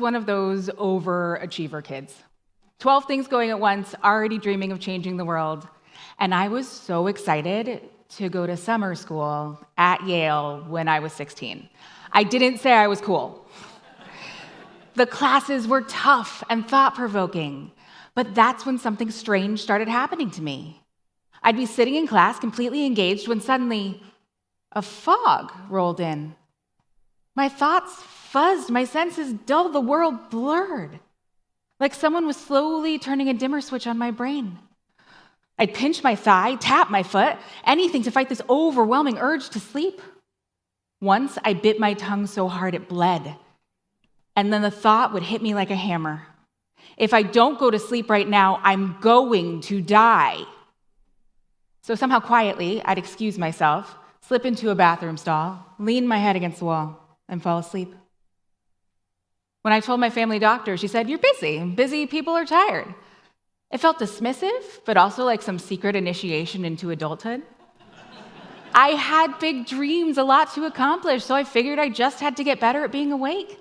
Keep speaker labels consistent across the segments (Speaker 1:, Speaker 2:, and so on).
Speaker 1: one of those overachiever kids. 12 things going at once, already dreaming of changing the world. And I was so excited to go to summer school at Yale when I was 16. I didn't say I was cool. The classes were tough and thought-provoking, but that's when something strange started happening to me. I'd be sitting in class completely engaged when suddenly a fog rolled in. My thoughts fuzzed, my senses dulled, the world blurred, like someone was slowly turning a dimmer switch on my brain. I'd pinch my thigh, tap my foot, anything to fight this overwhelming urge to sleep. Once I bit my tongue so hard it bled, and then the thought would hit me like a hammer. If I don't go to sleep right now, I'm going to die. So somehow quietly, I'd excuse myself, slip into a bathroom stall, lean my head against the wall, and fall asleep. When I told my family doctor, she said, "You're busy. Busy people are tired." It felt dismissive, but also like some secret initiation into adulthood. I had big dreams, a lot to accomplish, so I figured I just had to get better at being awake.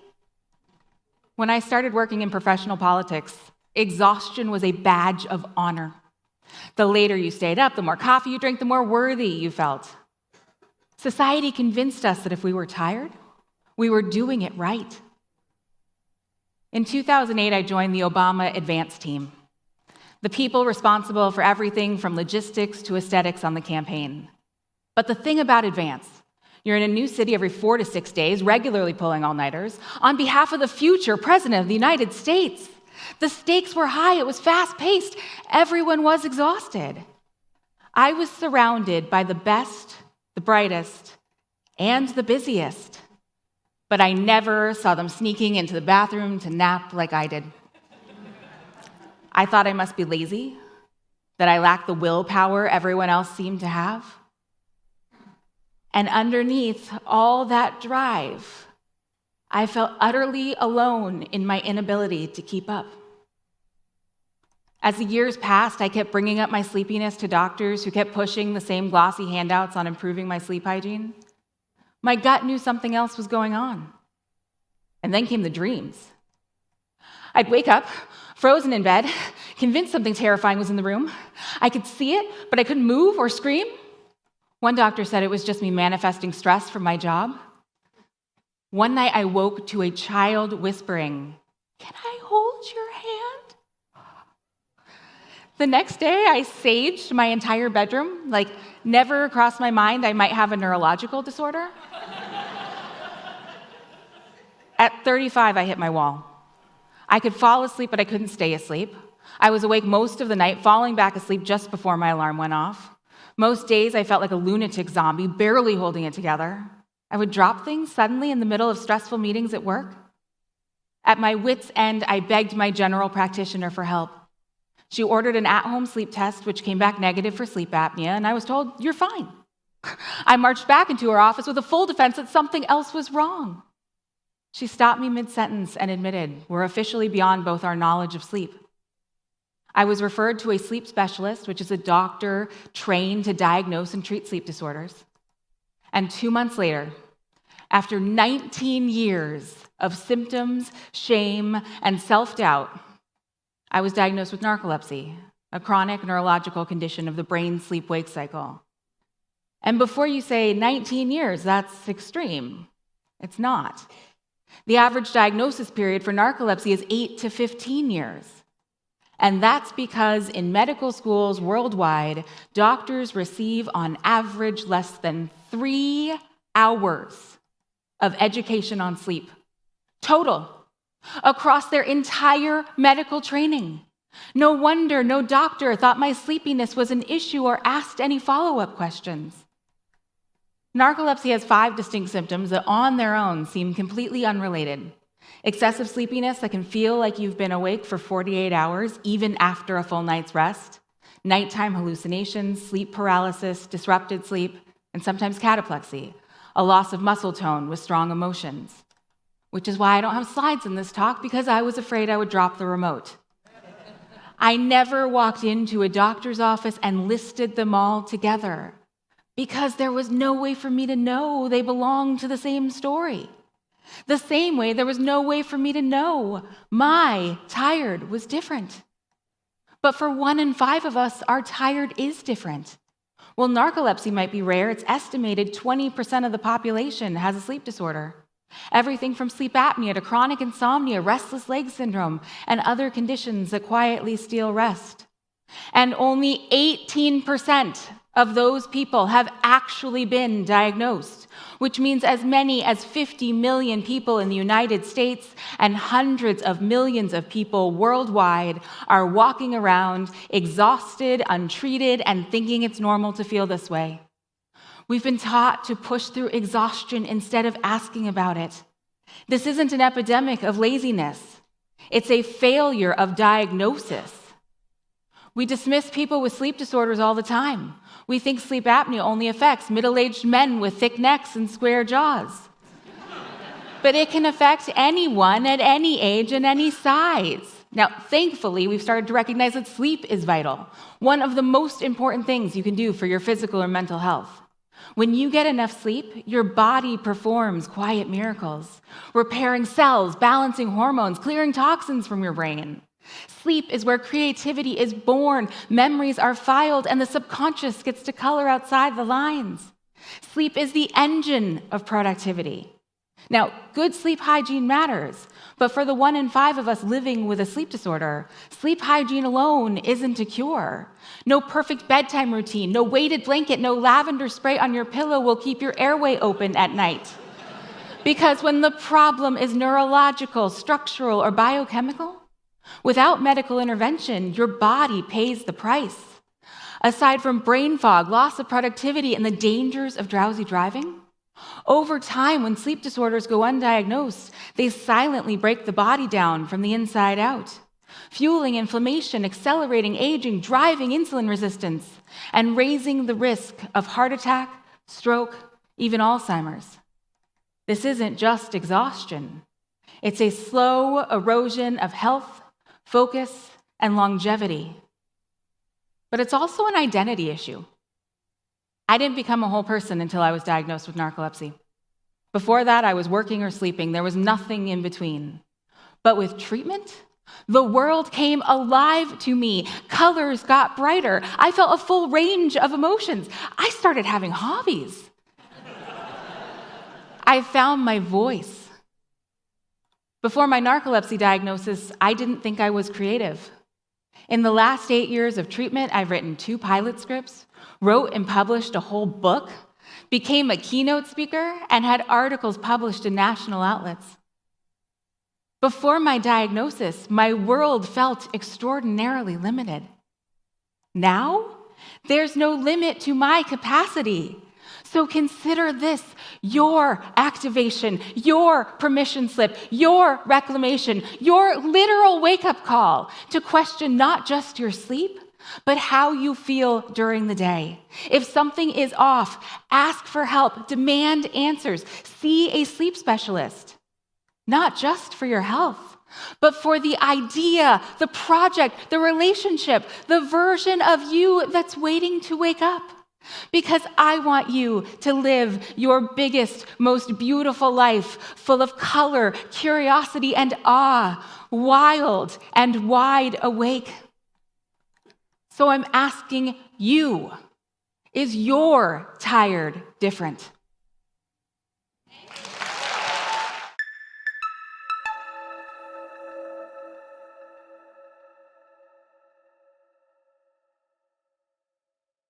Speaker 1: When I started working in professional politics, exhaustion was a badge of honor. The later you stayed up, the more coffee you drank, the more worthy you felt. Society convinced us that if we were tired, we were doing it right. In 2008, I joined the Obama Advance team, the people responsible for everything from logistics to aesthetics on the campaign. But the thing about Advance, you're in a new city every 4 to 6 days, regularly pulling all-nighters, on behalf of the future President of the United States. The stakes were high, it was fast-paced, everyone was exhausted. I was surrounded by the best, the brightest, and the busiest, but I never saw them sneaking into the bathroom to nap like I did. I thought I must be lazy, that I lacked the willpower everyone else seemed to have. And underneath all that drive, I felt utterly alone in my inability to keep up. As the years passed, I kept bringing up my sleepiness to doctors who kept pushing the same glossy handouts on improving my sleep hygiene. My gut knew something else was going on. And then came the dreams. I'd wake up, frozen in bed, convinced something terrifying was in the room. I could see it, but I couldn't move or scream. One doctor said it was just me manifesting stress from my job. One night I woke to a child whispering, "Can I hold your hand?" The next day I saged my entire bedroom, like never crossed my mind I might have a neurological disorder. At 35, I hit my wall. I could fall asleep, but I couldn't stay asleep. I was awake most of the night, falling back asleep just before my alarm went off. Most days, I felt like a lunatic zombie, barely holding it together. I would drop things suddenly in the middle of stressful meetings at work. At my wit's end, I begged my general practitioner for help. She ordered an at-home sleep test, which came back negative for sleep apnea, and I was told, "You're fine." I marched back into her office with a full defense that something else was wrong. She stopped me mid-sentence and admitted, "We're officially beyond both our knowledge of sleep." I was referred to a sleep specialist, which is a doctor trained to diagnose and treat sleep disorders. And 2 months later, after 19 years of symptoms, shame, and self-doubt, I was diagnosed with narcolepsy, a chronic neurological condition of the brain sleep-wake cycle. And before you say 19 years, that's extreme. It's not. The average diagnosis period for narcolepsy is 8 to 15 years. And that's because in medical schools worldwide, doctors receive on average less than 3 hours of education on sleep, total, across their entire medical training. No wonder no doctor thought my sleepiness was an issue or asked any follow-up questions. Narcolepsy has 5 distinct symptoms that on their own seem completely unrelated. Excessive sleepiness that can feel like you've been awake for 48 hours, even after a full night's rest. Nighttime hallucinations, sleep paralysis, disrupted sleep, and sometimes cataplexy, a loss of muscle tone with strong emotions. Which is why I don't have slides in this talk, because I was afraid I would drop the remote. I never walked into a doctor's office and listed them all together, because there was no way for me to know they belonged to the same story. The same way there was no way for me to know my tired was different. But for 1 in 5 of us, our tired is different. While narcolepsy might be rare, it's estimated 20% of the population has a sleep disorder. Everything from sleep apnea to chronic insomnia, restless leg syndrome, and other conditions that quietly steal rest. And only 18% of those people have actually been diagnosed, which means as many as 50 million people in the United States and hundreds of millions of people worldwide are walking around exhausted, untreated, and thinking it's normal to feel this way. We've been taught to push through exhaustion instead of asking about it. This isn't an epidemic of laziness. It's a failure of diagnosis. We dismiss people with sleep disorders all the time. We think sleep apnea only affects middle-aged men with thick necks and square jaws. But it can affect anyone at any age and any size. Now, thankfully, we've started to recognize that sleep is vital, one of the most important things you can do for your physical or mental health. When you get enough sleep, your body performs quiet miracles, repairing cells, balancing hormones, clearing toxins from your brain. Sleep is where creativity is born, memories are filed, and the subconscious gets to color outside the lines. Sleep is the engine of productivity. Now, good sleep hygiene matters, but for the 1 in 5 of us living with a sleep disorder, sleep hygiene alone isn't a cure. No perfect bedtime routine, no weighted blanket, no lavender spray on your pillow will keep your airway open at night. Because when the problem is neurological, structural, or biochemical, without medical intervention, your body pays the price. Aside from brain fog, loss of productivity, and the dangers of drowsy driving, over time, when sleep disorders go undiagnosed, they silently break the body down from the inside out, fueling inflammation, accelerating aging, driving insulin resistance, and raising the risk of heart attack, stroke, even Alzheimer's. This isn't just exhaustion. It's a slow erosion of health, focus, and longevity. But it's also an identity issue. I didn't become a whole person until I was diagnosed with narcolepsy. Before that, I was working or sleeping. There was nothing in between. But with treatment, the world came alive to me. Colors got brighter. I felt a full range of emotions. I started having hobbies. I found my voice. Before my narcolepsy diagnosis, I didn't think I was creative. In the last 8 years of treatment, I've written 2 pilot scripts, wrote and published a whole book, became a keynote speaker, and had articles published in national outlets. Before my diagnosis, my world felt extraordinarily limited. Now, there's no limit to my capacity. So consider this your activation, your permission slip, your reclamation, your literal wake-up call to question not just your sleep, but how you feel during the day. If something is off, ask for help, demand answers, see a sleep specialist, not just for your health, but for the idea, the project, the relationship, the version of you that's waiting to wake up. Because I want you to live your biggest, most beautiful life, full of color, curiosity, and awe, wild and wide awake. So I'm asking you, is your tired different?